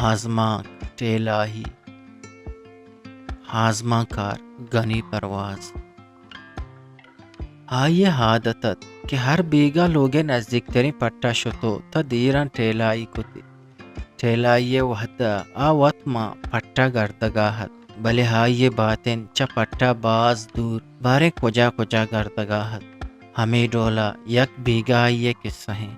ہاضمہ ٹیلاہی ہاضمہ کار گنی پرواز آئیے عادتت کہ ہر بیگا لوگے نزدیک ترین پٹا شتو تا دیران ٹیلائی کتی ٹیلائی وحدہ وطما پٹا گردگاہت بلے آئیے باتیں چا پٹا باز دور بارے کجا کجا گردگاہت ہمیں ڈولا یک بیگا آئیے قصہ ہیں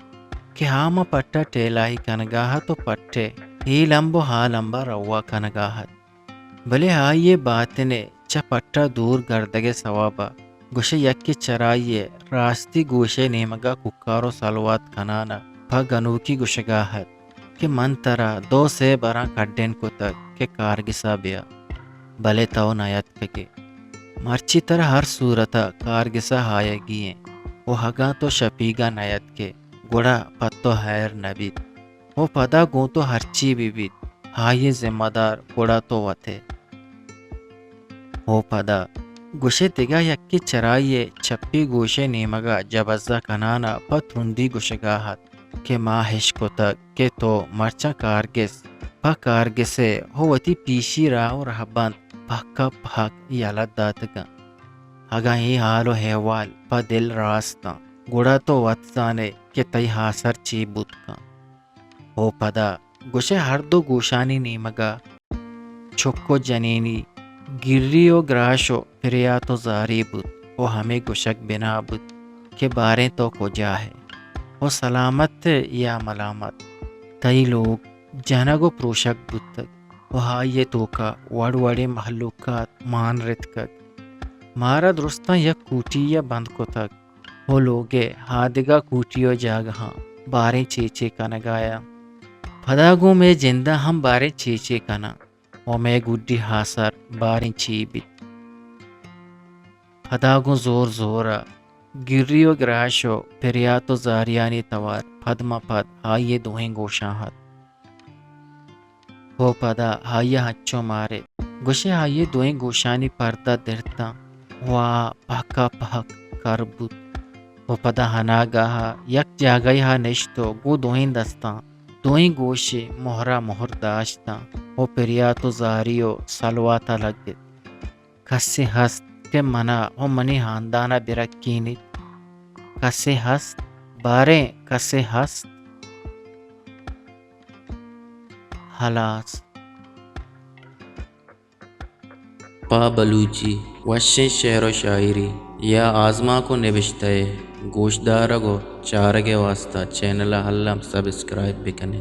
کہ ہاما پٹا ٹیلائی کنگاہت و پٹے ہی لمبو ہا لمبا روا کنگاہت بلے آئیے باتنے چا پٹا دور گردگے ثوابا گوشے یکی چرائیے راستی گوشے نیمگا ککارو سلوات کنانا پا گنوکی گوشگاہت کہ من ترا دو سے بران کڈین کو تک کہ کارگسا بیا بلے تو نیت کگے مرچی تر ہر صورتا کارگسا ہائے گییں وہ ہگاں تو شپیگا نیت کے گوڑا پتو حیر نبید وہ پدا گوں تو ہرچی بھی بید ہائے ذمہ دار گوڑا تو وتے وہ پدا گوشے تگا یکی چرائیے چپی گوشے نیمگا جبزہ کنانا پت ہندی گوشگاہت کہ ماہش کو تک کہ تو مرچا کارگس پا کارگسے ہو وتی پیشی راو رہبند پھکا پھک یالت داتگا اگا ہی حالو حیوال پا دل راستا گوڑا تو وطزانے کہ تی حاصر چی بود کا ہو پدا گوشے ہر دو گوشانی نیمگا چھکو جنینی گری و گراشو پریاتو زاری بود وہ ہمیں گوشک بنا بود کہ باریں تو کجا ہے وہ سلامت یا ملامت تئی لوگ جنگو پروشک بود تک وہ ہائیے تو کا وڑ وڑے محلوقات مان رت کک مارا درستان یک کوٹی یا بند کو تک وہ لوگے ہادگا کوٹیو جاگہاں باریں چیچے کا نگایا پھداگوں میں جندہ ہم باریں چیچے کنا وہ میں گڈی حاصر باریں چی بیت پھداگوں زور زورا گریو گراشو پریاتو زاریانی توار پھدما پھد ہائیے دوہیں گوشاہت وہ پدا ہائیے ہچو مارے گوشے ہائیے دوہیں گوشانی پردہ درتا وا پہکا پہک کربوت وہ پدا ہنا گاہا یک جاگئی ہا نشتو گو دوہیں دستان دوہیں گوشے مہرا مہر داشتا وہ پریاتو زاریو سلواتا لگت کسی ہست کہ منا وہ منی ہاندانا برکینی کسی ہست باریں کسی ہست خلاص پا بلوچی وشیں شعر و شاعری یا آزما کو نوشتہ گوشدارگو چارگے واسطہ چینل ہلم سبسکرائب بکنے